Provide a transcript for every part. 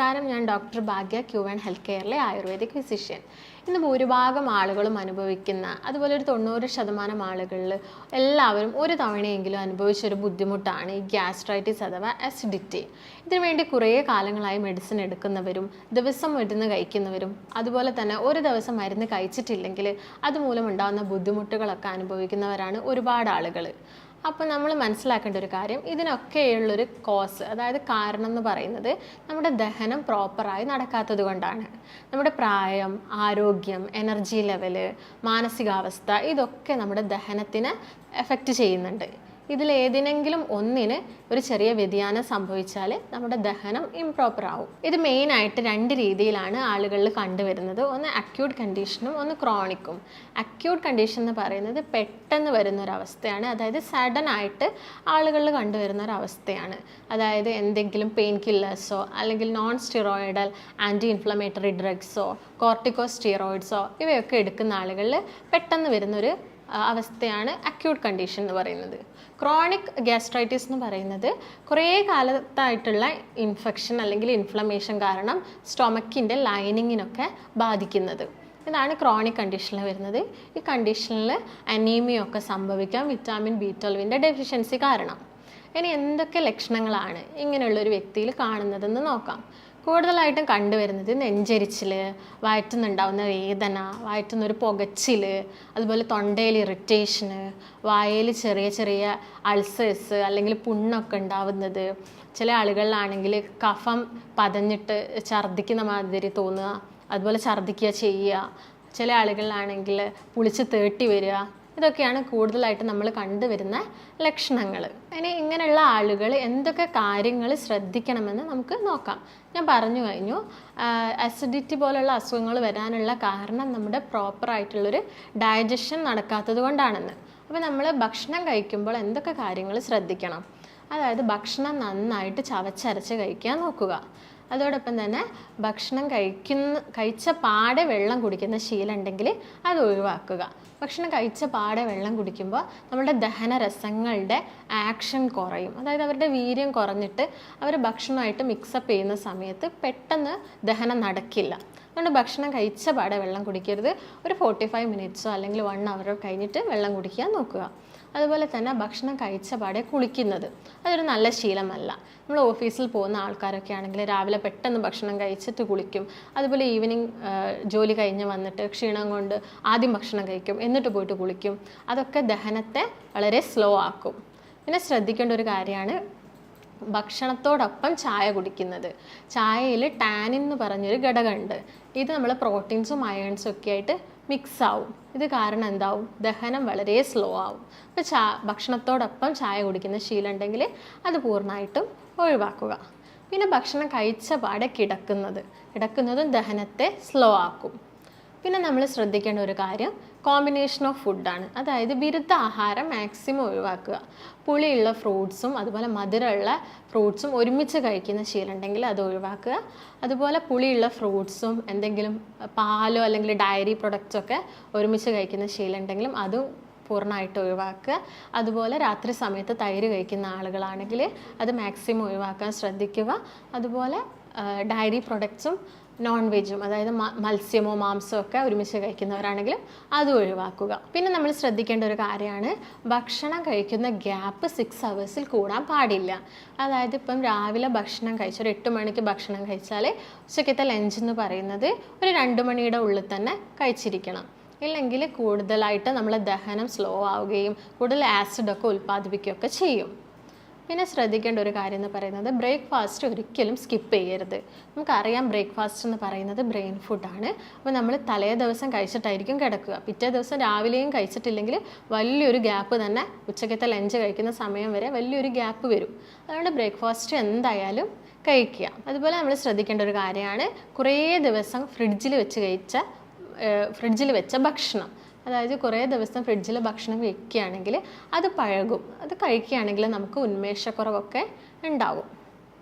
നമസ്കാരം, ഞാൻ ഡോക്ടർ ഭാഗ്യ, ക്യൂവൻ health കെയറിലെ ayurvedic physician. ഇന്ന് ഭൂരിഭാഗം ആളുകളും അനുഭവിക്കുന്ന, അതുപോലെ ഒരു 90% ആളുകളിൽ എല്ലാവരും ഒരു തവണയെങ്കിലും അനുഭവിച്ചൊരു ബുദ്ധിമുട്ടാണ് ഈ ഗ്യാസ്ട്രൈറ്റിസ് അഥവാ അസിഡിറ്റി. ഇതിനു വേണ്ടി കുറേ കാലങ്ങളായി മെഡിസിൻ എടുക്കുന്നവരും ദിവസം മരുന്ന് കഴിക്കുന്നവരും അതുപോലെ തന്നെ ഒരു ദിവസം മരുന്ന് കഴിച്ചിട്ടില്ലെങ്കിൽ അതുമൂലം ഉണ്ടാകുന്ന ബുദ്ധിമുട്ടുകളൊക്കെ അനുഭവിക്കുന്നവരാണ് ഒരുപാട് ആളുകൾ. അപ്പോൾ നമ്മൾ മനസ്സിലാക്കേണ്ട ഒരു കാര്യം, ഇതിനൊക്കെയുള്ളൊരു കോസ്, അതായത് കാരണം എന്ന് പറയുന്നത് നമ്മുടെ ദഹനം പ്രോപ്പറായി നടക്കാത്തത് കൊണ്ടാണ്. നമ്മുടെ പ്രായം, ആരോഗ്യം, എനർജി ലെവല്, മാനസികാവസ്ഥ ഇതൊക്കെ നമ്മുടെ ദഹനത്തിന് എഫക്റ്റ് ചെയ്യുന്നുണ്ട്. ഇതിലേതിനെങ്കിലും ഒന്നിന് ഒരു ചെറിയ വ്യതിയാനം സംഭവിച്ചാൽ നമ്മുടെ ദഹനം ഇംപ്രോപ്പർ ആവും. ഇത് മെയിനായിട്ട് 2 രീതിയിലാണ് ആളുകളിൽ കണ്ടുവരുന്നത്. ഒന്ന് അക്യൂട്ട് കണ്ടീഷനും ഒന്ന് ക്രോണിക്കും. അക്യൂട്ട് കണ്ടീഷൻ എന്ന് പറയുന്നത് പെട്ടെന്ന് വരുന്നൊരവസ്ഥയാണ്, അതായത് സഡൻ ആയിട്ട് ആളുകളിൽ കണ്ടുവരുന്ന ഒരവസ്ഥയാണ്. അതായത് എന്തെങ്കിലും പെയിൻ കില്ലേഴ്സോ അല്ലെങ്കിൽ നോൺ സ്റ്റിറോയിഡൽ ആൻറ്റി ഇൻഫ്ലമേറ്ററി ഡ്രഗ്സോ കോർട്ടിക്കോസ്റ്റീറോയിഡ്സോ ഇവയൊക്കെ എടുക്കുന്ന ആളുകളിൽ പെട്ടെന്ന് വരുന്നൊരു അവസ്ഥയാണ് അക്യൂട്ട് കണ്ടീഷൻ എന്ന് പറയുന്നത്. ക്രോണിക് ഗ്യാസ്ട്രൈറ്റിസ് എന്ന് പറയുന്നത് കുറേ കാലത്തായിട്ടുള്ള ഇൻഫെക്ഷൻ അല്ലെങ്കിൽ ഇൻഫ്ലമേഷൻ കാരണം സ്റ്റൊമക്കിൻ്റെ ലൈനിങ്ങിനൊക്കെ ബാധിക്കുന്നത്. ഇതാണ് ക്രോണിക് കണ്ടീഷനിൽ വരുന്നത്. ഈ കണ്ടീഷനിൽ അനീമിയൊക്കെ സംഭവിക്കാം, വിറ്റാമിൻ B12 ഡെഫിഷ്യൻസി കാരണം. ഇനി എന്തൊക്കെ ലക്ഷണങ്ങളാണ് ഇങ്ങനെയുള്ളൊരു വ്യക്തിയിൽ കാണുന്നതെന്ന് നോക്കാം. കൂടുതലായിട്ടും കണ്ടുവരുന്നത് നെഞ്ചരിച്ചിൽ, വയറ്റുന്നുണ്ടാവുന്ന വേദന, വയറ്റുന്നൊരു പുകച്ചിൽ, അതുപോലെ തൊണ്ടയിൽ ഇറിറ്റേഷന്, വായയിൽ ചെറിയ ചെറിയ അൾസേഴ്സ് അല്ലെങ്കിൽ പുണ്ണൊക്കെ ഉണ്ടാവുന്നത്. ചില ആളുകളിലാണെങ്കിൽ കഫം പതഞ്ഞിട്ട് ഛർദ്ദിക്കുന്ന മാതിരി തോന്നുക, അതുപോലെ ഛർദ്ദിക്കുക ചെയ്യുക. ചില ആളുകളിലാണെങ്കിൽ പുളിച്ച് തേട്ടി വരിക. ഇതൊക്കെയാണ് കൂടുതലായിട്ട് നമ്മൾ കണ്ടുവരുന്ന ലക്ഷണങ്ങൾ. ഇനി ഇങ്ങനെയുള്ള ആളുകൾ എന്തൊക്കെ കാര്യങ്ങൾ ശ്രദ്ധിക്കണമെന്ന് നമുക്ക് നോക്കാം. ഞാൻ പറഞ്ഞു കഴിഞ്ഞു, അസിഡിറ്റി പോലുള്ള അസുഖങ്ങൾ വരാനുള്ള കാരണം നമ്മുടെ പ്രോപ്പറായിട്ടുള്ളൊരു ഡൈജഷൻ നടക്കാത്തത് കൊണ്ടാണെന്ന്. അപ്പോൾ നമ്മൾ ഭക്ഷണം കഴിക്കുമ്പോൾ എന്തൊക്കെ കാര്യങ്ങൾ ശ്രദ്ധിക്കണം? അതായത് ഭക്ഷണം നന്നായിട്ട് ചവച്ചരച്ച് കഴിക്കാൻ നോക്കുക. അതോടൊപ്പം തന്നെ ഭക്ഷണം കഴിച്ച പാടെ വെള്ളം കുടിക്കുന്ന ശീലം ഉണ്ടെങ്കിൽ അത് ഒഴിവാക്കുക. ഭക്ഷണം കഴിച്ച പാടെ വെള്ളം കുടിക്കുമ്പോൾ നമ്മുടെ ദഹനരസങ്ങളുടെ ആക്ഷൻ കുറയും, അതായത് അവരുടെ വീര്യം കുറഞ്ഞിട്ട് അവർ ഭക്ഷണമായിട്ട് മിക്സപ്പ് ചെയ്യുന്ന സമയത്ത് പെട്ടെന്ന് ദഹനം നടക്കില്ല. അതുകൊണ്ട് ഭക്ഷണം കഴിച്ച പാടെ വെള്ളം കുടിക്കരുത്. ഒരു 45 മിനിറ്റ്സോ അല്ലെങ്കിൽ 1 അവറോ കഴിഞ്ഞിട്ട് വെള്ളം കുടിക്കാൻ നോക്കുക. അതുപോലെ തന്നെ ഭക്ഷണം കഴിച്ച പാടെ കുളിക്കുന്നത് അതൊരു നല്ല ശീലമല്ല. നമ്മൾ ഓഫീസിൽ പോകുന്ന ആൾക്കാരൊക്കെ ആണെങ്കിൽ രാവിലെ പെട്ടെന്ന് ഭക്ഷണം കഴിച്ചിട്ട് കുളിക്കും. അതുപോലെ ഈവനിങ് ജോലി കഴിഞ്ഞ് വന്നിട്ട് ക്ഷീണം കൊണ്ട് ആദ്യം ഭക്ഷണം കഴിക്കും, എന്നിട്ട് പോയിട്ട് കുളിക്കും. അതൊക്കെ ദഹനത്തെ വളരെ സ്ലോ ആക്കും. പിന്നെ ശ്രദ്ധിക്കേണ്ട ഒരു കാര്യമാണ് ഭക്ഷണത്തോടൊപ്പം ചായ കുടിക്കുന്നത്. ചായയിൽ ടാനിൻ എന്ന് പറഞ്ഞൊരു ഘടകമുണ്ട്. ഇത് നമ്മൾ പ്രോട്ടീൻസും അയേൺസും ഒക്കെ ആയിട്ട് മിക്സ് ആവും. ഇത് കാരണം എന്താവും? ദഹനം വളരെ സ്ലോ ആവും. അപ്പോൾ ഭക്ഷണത്തോടൊപ്പം ചായ കുടിക്കുന്ന ശീലം ഉണ്ടെങ്കിൽ അത് പൂർണ്ണമായിട്ടും ഒഴിവാക്കുക. പിന്നെ ഭക്ഷണം കഴിച്ച പാടെ കിടക്കുന്നതും ദഹനത്തെ സ്ലോ ആക്കും. പിന്നെ നമ്മൾ ശ്രദ്ധിക്കേണ്ട ഒരു കാര്യം കോമ്പിനേഷൻ ഓഫ് ഫുഡാണ്. അതായത് വിരുദ്ധ ആഹാരം മാക്സിമം ഒഴിവാക്കുക. പുളിയുള്ള ഫ്രൂട്ട്സും അതുപോലെ മധുരമുള്ള ഫ്രൂട്ട്സും ഒരുമിച്ച് കഴിക്കുന്ന ശീലം ഉണ്ടെങ്കിൽ അത് ഒഴിവാക്കുക. അതുപോലെ പുളിയുള്ള ഫ്രൂട്ട്സും എന്തെങ്കിലും പാലോ അല്ലെങ്കിൽ ഡയറി പ്രൊഡക്ട്സൊക്കെ ഒരുമിച്ച് കഴിക്കുന്ന ശീലം ഉണ്ടെങ്കിലും അതും പൂർണ്ണമായിട്ട് ഒഴിവാക്കുക. അതുപോലെ രാത്രി സമയത്ത് തൈര് കഴിക്കുന്ന ആളുകളാണെങ്കിൽ അത് മാക്സിമം ഒഴിവാക്കാൻ ശ്രദ്ധിക്കുക. അതുപോലെ ഡയറി പ്രൊഡക്ട്സും നോൺ വെജും, അതായത് മത്സ്യമോ മാംസമോ ഒക്കെ ഒരുമിച്ച് കഴിക്കുന്നവരാണെങ്കിലും അത് ഒഴിവാക്കുക. പിന്നെ നമ്മൾ ശ്രദ്ധിക്കേണ്ട ഒരു കാര്യമാണ് ഭക്ഷണം കഴിക്കുന്ന ഗ്യാപ്പ് 6 അവേഴ്സിൽ കൂടാൻ പാടില്ല. അതായത് ഇപ്പം രാവിലെ ഭക്ഷണം കഴിച്ച ഒരു 8 മണിക്ക് ഭക്ഷണം കഴിച്ചാൽ ഉച്ചക്കത്തെ ലഞ്ച് എന്ന് പറയുന്നത് ഒരു 2 മണിയുടെ ഉള്ളിൽ തന്നെ കഴിച്ചിരിക്കണം. ഇല്ലെങ്കിൽ കൂടുതലായിട്ട് നമ്മളെ ദഹനം സ്ലോ ആവുകയും കൂടുതൽ ആസിഡൊക്കെ ഉൽപ്പാദിപ്പിക്കുകയൊക്കെ ചെയ്യും. പിന്നെ ശ്രദ്ധിക്കേണ്ട ഒരു കാര്യം എന്ന് പറയുന്നത് ബ്രേക്ക്ഫാസ്റ്റ് ഒരിക്കലും സ്കിപ്പ് ചെയ്യരുത്. നമുക്കറിയാം ബ്രേക്ക്ഫാസ്റ്റ് എന്ന് പറയുന്നത് ബ്രെയിൻ ഫുഡാണ്. അപ്പോൾ നമ്മൾ തലേ ദിവസം കഴിച്ചിട്ടായിരിക്കും കിടക്കുക. പിറ്റേ ദിവസം രാവിലെയും കഴിച്ചിട്ടില്ലെങ്കിൽ വലിയൊരു ഗ്യാപ്പ് തന്നെ ഉച്ചക്കത്തെ ലഞ്ച് കഴിക്കുന്ന സമയം വരെ വലിയൊരു ഗ്യാപ്പ് വരും. അതുകൊണ്ട് ബ്രേക്ക്ഫാസ്റ്റ് എന്തായാലും കഴിക്കുക. അതുപോലെ നമ്മൾ ശ്രദ്ധിക്കേണ്ട ഒരു കാര്യമാണ് കുറേ ദിവസം ഫ്രിഡ്ജിൽ വെച്ച ഭക്ഷണം. അതായത് കുറേ ദിവസം ഫ്രിഡ്ജിൽ ഭക്ഷണം വെക്കുകയാണെങ്കിൽ അത് പഴകും. അത് കഴിക്കുകയാണെങ്കിൽ നമുക്ക് ഉന്മേഷക്കുറവൊക്കെ ഉണ്ടാകും.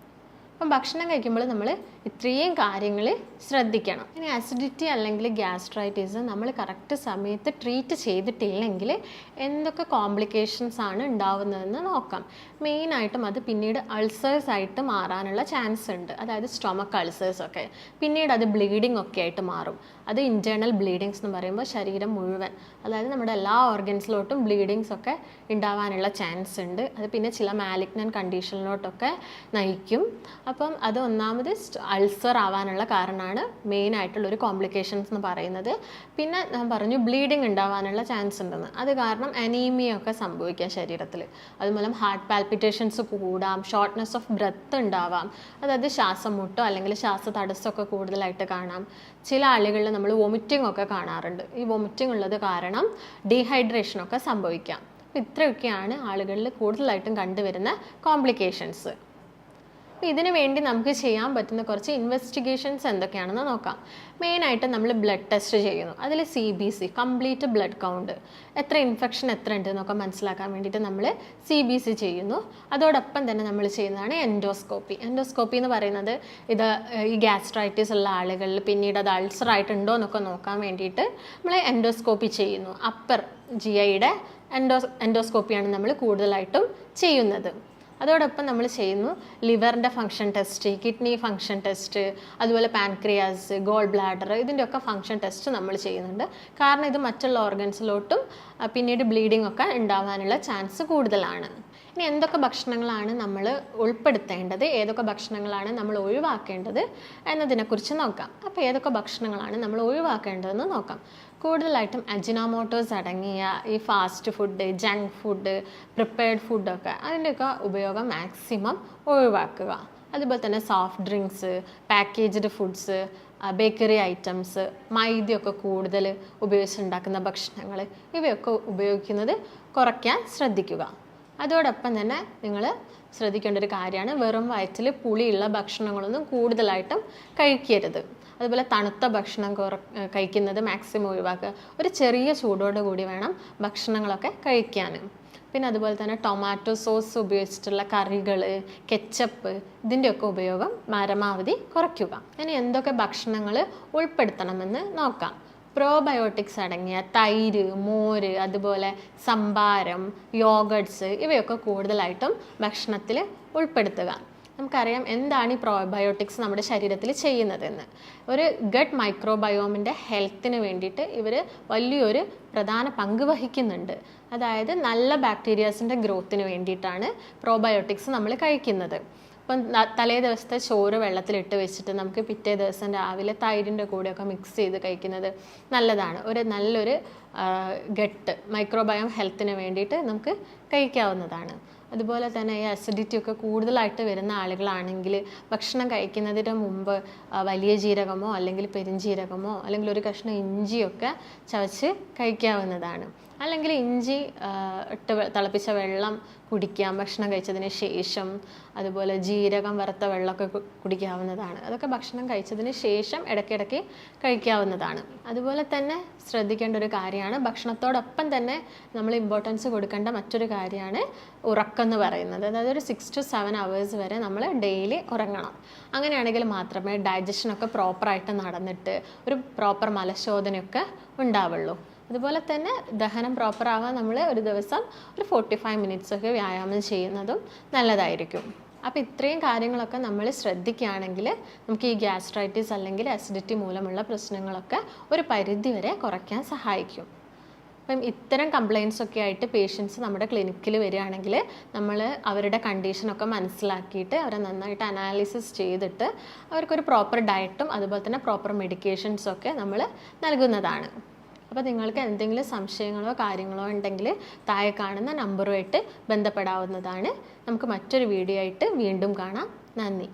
അപ്പം ഭക്ഷണം കഴിക്കുമ്പോൾ നമ്മൾ ഇത്രയും കാര്യങ്ങൾ ശ്രദ്ധിക്കണം. ഇനി അസിഡിറ്റി അല്ലെങ്കിൽ ഗ്യാസ്ട്രൈറ്റിസ് നമ്മൾ കറക്റ്റ് സമയത്ത് ട്രീറ്റ് ചെയ്തിട്ടില്ലെങ്കിൽ എന്തൊക്കെ കോംപ്ലിക്കേഷൻസ് ആണ് ഉണ്ടാവുന്നതെന്ന് നോക്കാം. മെയിനായിട്ടും അത് പിന്നീട് അൾസേഴ്സ് ആയിട്ട് മാറാനുള്ള ചാൻസ് ഉണ്ട്. അതായത് സ്റ്റൊമക്ക് അൾസേഴ്സ് ഒക്കെ പിന്നീട് അത് ബ്ലീഡിംഗ് ഒക്കെ ആയിട്ട് മാറും. അത് ഇൻറ്റേർണൽ ബ്ലീഡിങ്സ് എന്ന് പറയുമ്പോൾ ശരീരം മുഴുവൻ, അതായത് നമ്മുടെ എല്ലാ ഓർഗൻസിലോട്ടും ബ്ലീഡിങ്സ് ഒക്കെ ഉണ്ടാവാനുള്ള ചാൻസ് ഉണ്ട്. അത് പിന്നെ ചില മാലിഗ്നൻ്റ് കണ്ടീഷനിലോട്ടൊക്കെ നയിക്കും. അപ്പം അത് ഒന്നാമത് അൾസർ ആവാനുള്ള കാരണമാണ് മെയിനായിട്ടുള്ളൊരു കോംപ്ലിക്കേഷൻസ് എന്ന് പറയുന്നത്. പിന്നെ ഞാൻ പറഞ്ഞു ബ്ലീഡിങ് ഉണ്ടാവാനുള്ള ചാൻസ് ഉണ്ടെന്ന്. അത് കാരണം അനീമിയ ഒക്കെ സംഭവിക്കാം ശരീരത്തിൽ. അതുമൂലം ഹാർട്ട് പാൽപിറ്റേഷൻസ് കൂടാം, ഷോർട്ട്നെസ് ഓഫ് ബ്രെത്ത് ഉണ്ടാവാം, അതായത് ശ്വാസം മുട്ടോ അല്ലെങ്കിൽ ശ്വാസതടസ്സമൊക്കെ കൂടുതലായിട്ട് കാണാം. ചില ആളുകളിൽ നമ്മൾ വൊമിറ്റിംഗ് ഒക്കെ കാണാറുണ്ട്. ഈ വൊമിറ്റിംഗ് ഉള്ളത് കാരണം ഡീഹൈഡ്രേഷനൊക്കെ സംഭവിക്കാം. ഇത്രയൊക്കെയാണ് ആളുകളിൽ കൂടുതലായിട്ടും കണ്ടുവരുന്ന കോംപ്ലിക്കേഷൻസ്. ഇതിനു വേണ്ടി നമുക്ക് ചെയ്യാൻ പറ്റുന്ന കുറച്ച് ഇൻവെസ്റ്റിഗേഷൻസ് എന്തൊക്കെയാണെന്ന് നോക്കാം. മെയിനായിട്ട് നമ്മൾ ബ്ലഡ് ടെസ്റ്റ് ചെയ്യുന്നു. അതിൽ CBC കംപ്ലീറ്റ് ബ്ലഡ് കൗണ്ട്, എത്ര ഇൻഫെക്ഷൻ എത്ര ഉണ്ട് എന്നൊക്കെ മനസ്സിലാക്കാൻ വേണ്ടിയിട്ട് നമ്മൾ CBC ചെയ്യുന്നു. അതോടൊപ്പം തന്നെ നമ്മൾ ചെയ്യുന്നതാണ് എൻഡോസ്കോപ്പി. എൻഡോസ്കോപ്പി എന്ന് പറയുന്നത് ഇത് ഈ ഗ്യാസ്ട്രൈറ്റിസ് ഉള്ള ആളുകളിൽ പിന്നീട് അത് അൾസർ ആയിട്ടുണ്ടോ എന്നൊക്കെ നോക്കാൻ വേണ്ടിയിട്ട് നമ്മൾ എൻഡോസ്കോപ്പി ചെയ്യുന്നു. അപ്പർ GIയുടെ എൻഡോസ്കോപ്പിയാണ് നമ്മൾ കൂടുതലായിട്ടും ചെയ്യുന്നത്. അതോടൊപ്പം നമ്മൾ ചെയ്യുന്നു ലിവറിൻ്റെ function test, kidney function test, അതുപോലെ പാൻക്രിയാസ്, ഗോൾ ബ്ലാഡർ, ഇതിൻ്റെയൊക്കെ ഫങ്ഷൻ ടെസ്റ്റ് നമ്മൾ ചെയ്യുന്നുണ്ട്. കാരണം ഇത് മറ്റുള്ള ഓർഗൻസിലോട്ടും പിന്നീട് ബ്ലീഡിംഗ് ഒക്കെ ഉണ്ടാവാനുള്ള ചാൻസ് കൂടുതലാണ്. ഇനി എന്തൊക്കെ ഭക്ഷണങ്ങളാണ് നമ്മൾ ഉൾപ്പെടുത്തേണ്ടത്, ഏതൊക്കെ ഭക്ഷണങ്ങളാണ് നമ്മൾ ഒഴിവാക്കേണ്ടത് എന്നതിനെക്കുറിച്ച് നോക്കാം. അപ്പോൾ ഏതൊക്കെ ഭക്ഷണങ്ങളാണ് നമ്മൾ ഒഴിവാക്കേണ്ടതെന്ന് നോക്കാം. കൂടുതലായിട്ടും അജിനോമോട്ടോസ് അടങ്ങിയ ഈ fast food, junk food, prepared ഫുഡൊക്കെ അതിൻ്റെയൊക്കെ ഉപയോഗം മാക്സിമം ഒഴിവാക്കുക. അതുപോലെ തന്നെ soft drinks, packaged foods, bakery items, മൈദയൊക്കെ കൂടുതൽ ഉപയോഗിച്ചുണ്ടാക്കുന്ന ഭക്ഷണങ്ങൾ, ഇവയൊക്കെ ഉപയോഗിക്കുന്നത് കുറയ്ക്കാൻ ശ്രദ്ധിക്കുക. അതോടൊപ്പം തന്നെ നിങ്ങൾ ശ്രദ്ധിക്കേണ്ട ഒരു കാര്യമാണ് വെറും വയറ്റിൽ പുളിയുള്ള ഭക്ഷണങ്ങളൊന്നും കൂടുതലായിട്ടും കഴിക്കരുത്. അതുപോലെ തണുത്ത ഭക്ഷണം കഴിക്കുന്നത് മാക്സിമം ഒഴിവാക്കുക. ഒരു ചെറിയ ചൂടോട് കൂടി വേണം ഭക്ഷണങ്ങളൊക്കെ കഴിക്കാൻ. പിന്നെ അതുപോലെ തന്നെ ടൊമാറ്റോ സോസ് ഉപയോഗിച്ചിട്ടുള്ള കറികൾ, കെച്ചപ്പ്, ഇതിൻ്റെയൊക്കെ ഉപയോഗം പരമാവധി കുറയ്ക്കുക. ഇനി എന്തൊക്കെ ഭക്ഷണങ്ങൾ ഉൾപ്പെടുത്തണമെന്ന് നോക്കാം. പ്രോബയോട്ടിക്സ് അടങ്ങിയ തൈര്, മോര്, അതുപോലെ സംഭാരം, യോഗട്ട്സ്, ഇവയൊക്കെ കൂടുതലായിട്ടും ഭക്ഷണത്തിൽ ഉൾപ്പെടുത്തുക. നമുക്കറിയാം എന്താണ് ഈ പ്രോബയോട്ടിക്സ് നമ്മുടെ ശരീരത്തിൽ ചെയ്യുന്നതെന്ന്. ഒരു ഗട്ട് മൈക്രോബയോമിൻ്റെ ഹെൽത്തിന് വേണ്ടിയിട്ട് ഇവർ വലിയൊരു പ്രധാന പങ്ക് വഹിക്കുന്നുണ്ട്. അതായത് നല്ല ബാക്ടീരിയാസിൻ്റെ ഗ്രോത്തിന് വേണ്ടിയിട്ടാണ് പ്രോബയോട്ടിക്സ് നമ്മൾ കഴിക്കുന്നത്. ഇപ്പം തലേ ദിവസത്തെ ചോറ് വെള്ളത്തിലിട്ട് വെച്ചിട്ട് നമുക്ക് പിറ്റേ ദിവസം രാവിലെ തൈരിൻ്റെ കൂടെയൊക്കെ മിക്സ് ചെയ്ത് കഴിക്കുന്നത് നല്ലതാണ്. നല്ലൊരു ഗട്ട് മൈക്രോബയോം ഹെൽത്തിന് വേണ്ടിയിട്ട് നമുക്ക് കഴിക്കാവുന്നതാണ്. അതുപോലെ തന്നെ ഈ അസിഡിറ്റി ഒക്കെ കൂടുതലായിട്ട് വരുന്ന ആളുകളാണെങ്കിൽ ഭക്ഷണം കഴിക്കുന്നതിന് മുമ്പ് വലിയ ജീരകമോ അല്ലെങ്കിൽ പെരുംജീരകമോ അല്ലെങ്കിൽ ഒരു കഷ്ണം ഇഞ്ചിയൊക്കെ ചവച്ച് കഴിക്കാവുന്നതാണ്. അല്ലെങ്കിൽ ഇഞ്ചി ഇട്ട് തിളപ്പിച്ച വെള്ളം കുടിക്കാം ഭക്ഷണം കഴിച്ചതിന് ശേഷം. അതുപോലെ ജീരകം വറുത്ത വെള്ളമൊക്കെ കുടിക്കാവുന്നതാണ്. അതൊക്കെ ഭക്ഷണം കഴിച്ചതിന് ശേഷം ഇടയ്ക്കിടയ്ക്ക് കഴിക്കാവുന്നതാണ്. അതുപോലെ തന്നെ ശ്രദ്ധിക്കേണ്ട ഒരു കാര്യമാണ്, ഭക്ഷണത്തോടൊപ്പം തന്നെ നമ്മൾ ഇമ്പോർട്ടൻസ് കൊടുക്കേണ്ട മറ്റൊരു കാര്യമാണ് ഉറക്കം എന്ന് പറയുന്നത്. അതായത് ഒരു 6 to 7 hours വരെ നമ്മൾ ഡെയിലി ഉറങ്ങണം. അങ്ങനെയാണെങ്കിൽ മാത്രമേ ഡൈജഷനൊക്കെ പ്രോപ്പറായിട്ട് നടന്നിട്ട് ഒരു പ്രോപ്പർ മലശോധനയൊക്കെ ഉണ്ടാവുള്ളൂ. അതുപോലെ തന്നെ ദഹനം പ്രോപ്പർ ആവാൻ നമ്മൾ ഒരു ദിവസം ഒരു 45 minutes ഒക്കെ വ്യായാമം ചെയ്യുന്നതും നല്ലതായിരിക്കും. അപ്പോൾ ഇത്രയും കാര്യങ്ങളൊക്കെ നമ്മൾ ശ്രദ്ധിക്കുകയാണെങ്കിൽ നമുക്ക് ഈ ഗ്യാസ്ട്രൈറ്റിസ് അല്ലെങ്കിൽ അസിഡിറ്റി മൂലമുള്ള പ്രശ്നങ്ങളൊക്കെ ഒരു പരിധി വരെ കുറയ്ക്കാൻ സഹായിക്കും. അപ്പം ഇത്തരം കംപ്ലയിൻസ് ഒക്കെ ആയിട്ട് പേഷ്യൻസ് നമ്മുടെ ക്ലിനിക്കിൽ വരികയാണെങ്കിൽ നമ്മൾ അവരുടെ കണ്ടീഷനൊക്കെ മനസ്സിലാക്കിയിട്ട് അവരെ നന്നായിട്ട് അനാലിസിസ് ചെയ്തിട്ട് അവർക്കൊരു പ്രോപ്പർ ഡയറ്റും അതുപോലെ തന്നെ പ്രോപ്പർ മെഡിക്കേഷൻസൊക്കെ നമ്മൾ നൽകുന്നതാണ്. അപ്പോൾ നിങ്ങൾക്ക് എന്തെങ്കിലും സംശയങ്ങളോ കാര്യങ്ങളോ ഉണ്ടെങ്കിൽ താഴെ കാണുന്ന നമ്പറുമായിട്ട് ബന്ധപ്പെടാവുന്നതാണ്. നമുക്ക് മറ്റൊരു വീഡിയോ ആയിട്ട് വീണ്ടും കാണാം. നന്ദി.